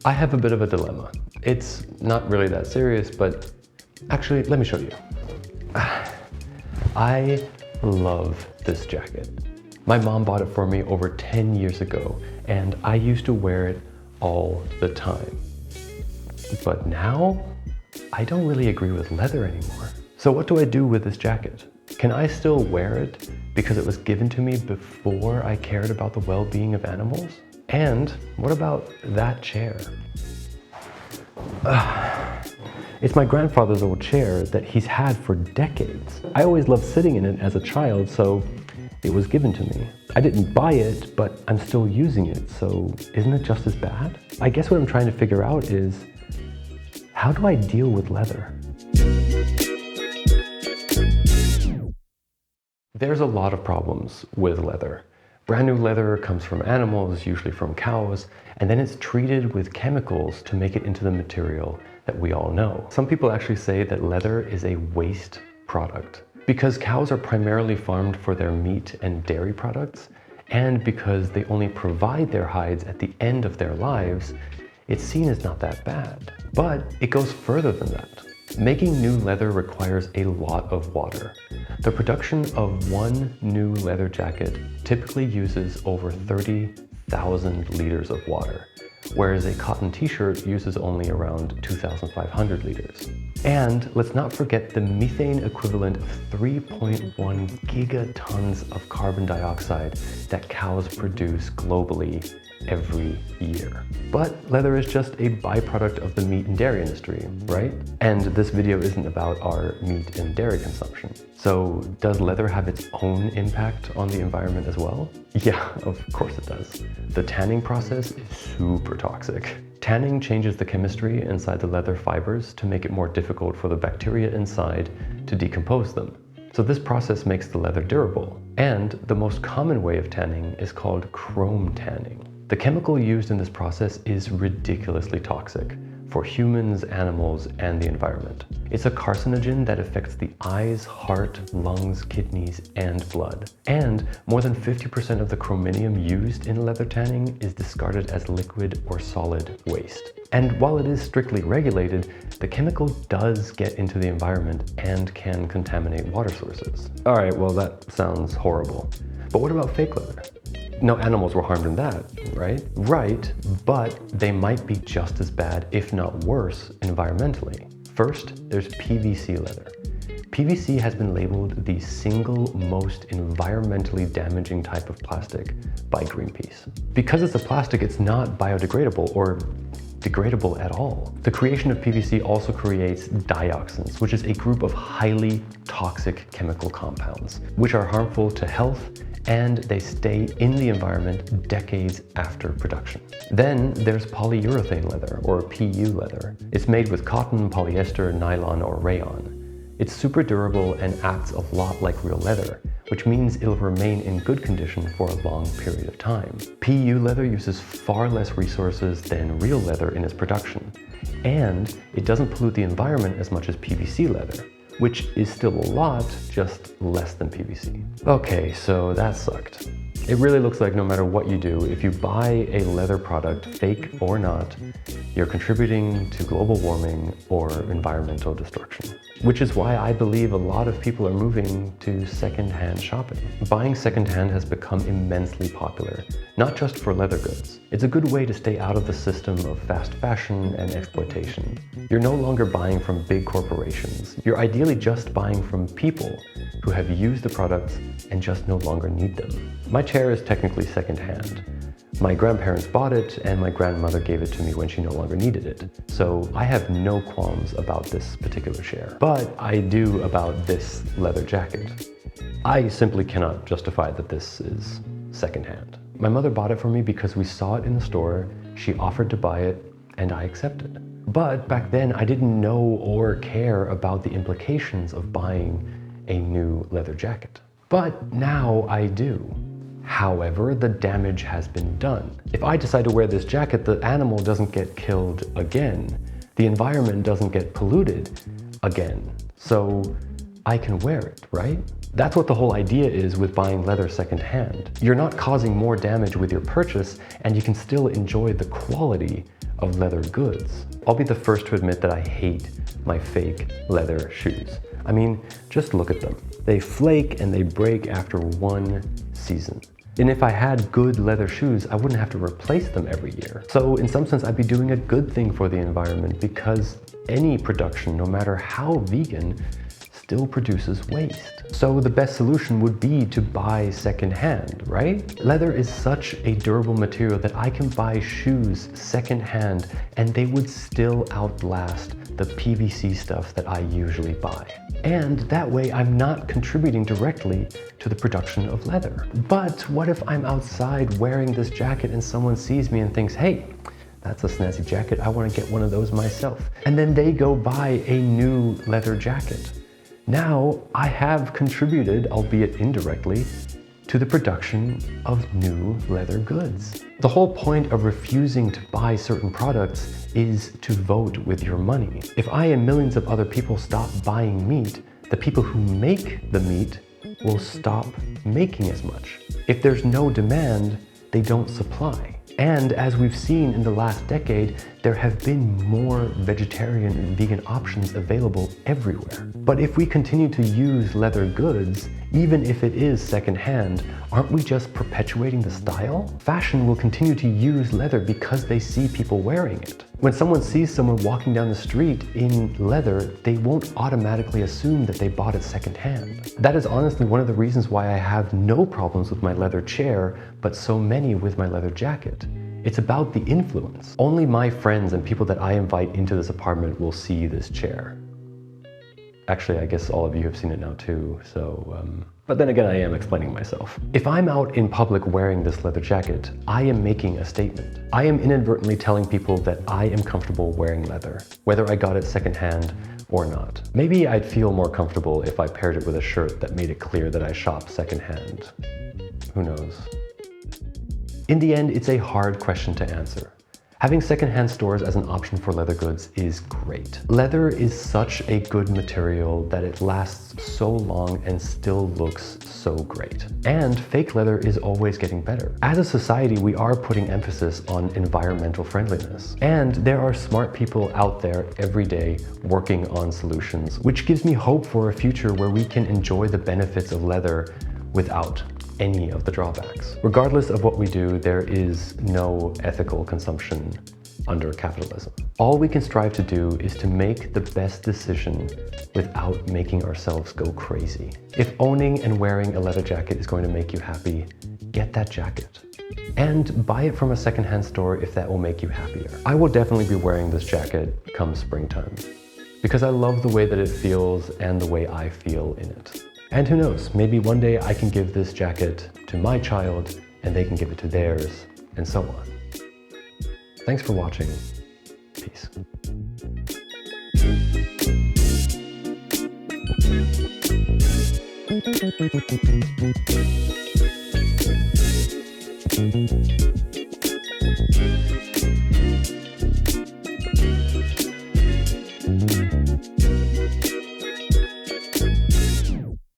I have a bit of a dilemma. It's not really that serious, but actually, let me show you. I love this jacket. My mom bought it for me over 10 years ago, and I used to wear it all the time. But now, I don't really agree with leather anymore. So what do I do with this jacket? Can I still wear it because it was given to me before I cared about the well-being of animals? And what about that chair? It's my grandfather's old chair that he's had for decades. I always loved sitting in it as a child, so it was given to me. I didn't buy it, but I'm still using it, so isn't it just as bad? I guess what I'm trying to figure out is, how do I deal with leather? There's a lot of problems with leather. Brand new leather comes from animals, usually from cows, and then it's treated with chemicals to make it into the material that we all know. Some people actually say that leather is a waste product. Because cows are primarily farmed for their meat and dairy products, and because they only provide their hides at the end of their lives, it's seen as not that bad. But it goes further than that. Making new leather requires a lot of water. The production of one new leather jacket typically uses over 30,000 liters of water, whereas a cotton t-shirt uses only around 2,500 liters. And let's not forget the methane equivalent of 3.1 gigatons of carbon dioxide that cows produce globally every year. But leather is just a byproduct of the meat and dairy industry, right? And this video isn't about our meat and dairy consumption. So does leather have its own impact on the environment as well? Yeah, of course it does. The tanning process is super toxic. Tanning changes the chemistry inside the leather fibers to make it more difficult for the bacteria inside to decompose them. So this process makes the leather durable. And the most common way of tanning is called chrome tanning. The chemical used in this process is ridiculously toxic for humans, animals, and the environment. It's a carcinogen that affects the eyes, heart, lungs, kidneys, and blood. And more than 50% of the chromium used in leather tanning is discarded as liquid or solid waste. And while it is strictly regulated, the chemical does get into the environment and can contaminate water sources. All right, well, that sounds horrible. But what about fake leather? No animals were harmed in that, right? Right, but they might be just as bad, if not worse, environmentally. First, there's PVC leather. PVC has been labeled the single most environmentally damaging type of plastic by Greenpeace. Because it's a plastic, it's not biodegradable or degradable at all. The creation of PVC also creates dioxins, which is a group of highly toxic chemical compounds, which are harmful to health, and they stay in the environment decades after production. Then there's polyurethane leather, or PU leather. It's made with cotton, polyester, nylon, or rayon. It's super durable and acts a lot like real leather, which means it'll remain in good condition for a long period of time. PU leather uses far less resources than real leather in its production, and it doesn't pollute the environment as much as PVC leather, which is still a lot, just less than PVC. Okay, so that sucked. It really looks like no matter what you do, if you buy a leather product, fake or not, you're contributing to global warming or environmental destruction. Which is why I believe a lot of people are moving to secondhand shopping. Buying secondhand has become immensely popular, not just for leather goods. It's a good way to stay out of the system of fast fashion and exploitation. You're no longer buying from big corporations. You're ideally just buying from people who have used the products and just no longer need them. My chair is technically secondhand. My grandparents bought it and my grandmother gave it to me when she no longer needed it. So I have no qualms about this particular chair, but I do about this leather jacket. I simply cannot justify that this is secondhand. My mother bought it for me because we saw it in the store, she offered to buy it, and I accepted. But back then I didn't know or care about the implications of buying a new leather jacket. But now I do. However, the damage has been done. If I decide to wear this jacket, the animal doesn't get killed again. The environment doesn't get polluted again. So I can wear it, right? That's what the whole idea is with buying leather secondhand. You're not causing more damage with your purchase, and you can still enjoy the quality of leather goods. I'll be the first to admit that I hate my fake leather shoes. I mean, just look at them. They flake and they break after one season. And if I had good leather shoes, I wouldn't have to replace them every year. So in some sense, I'd be doing a good thing for the environment, because any production, no matter how vegan, still produces waste. So the best solution would be to buy secondhand, right? Leather is such a durable material that I can buy shoes secondhand and they would still outlast the PVC stuff that I usually buy. And that way I'm not contributing directly to the production of leather. But what if I'm outside wearing this jacket and someone sees me and thinks, hey, that's a snazzy jacket, I want to get one of those myself. And then they go buy a new leather jacket. Now I have contributed, albeit indirectly, to the production of new leather goods. The whole point of refusing to buy certain products is to vote with your money. If I and millions of other people stop buying meat, the people who make the meat will stop making as much. If there's no demand, they don't supply. And as we've seen in the last decade, there have been more vegetarian and vegan options available everywhere. But if we continue to use leather goods, even if it is secondhand, aren't we just perpetuating the style? Fashion will continue to use leather because they see people wearing it. When someone sees someone walking down the street in leather, they won't automatically assume that they bought it secondhand. That is honestly one of the reasons why I have no problems with my leather chair, but so many with my leather jacket. It's about the influence. Only my friends and people that I invite into this apartment will see this chair. Actually, I guess all of you have seen it now too, so but then again, I am explaining myself. If I'm out in public wearing this leather jacket, I am making a statement. I am inadvertently telling people that I am comfortable wearing leather, whether I got it secondhand or not. Maybe I'd feel more comfortable if I paired it with a shirt that made it clear that I shop secondhand. Who knows? In the end, it's a hard question to answer. Having secondhand stores as an option for leather goods is great. Leather is such a good material that it lasts so long and still looks so great. And fake leather is always getting better. As a society, we are putting emphasis on environmental friendliness. And there are smart people out there every day working on solutions, which gives me hope for a future where we can enjoy the benefits of leather without any of the drawbacks. Regardless of what we do, there is no ethical consumption under capitalism. All we can strive to do is to make the best decision without making ourselves go crazy. If owning and wearing a leather jacket is going to make you happy, get that jacket. And buy it from a secondhand store if that will make you happier. I will definitely be wearing this jacket come springtime, because I love the way that it feels and the way I feel in it. And who knows, maybe one day I can give this jacket to my child and they can give it to theirs, and so on. Thanks for watching. Peace.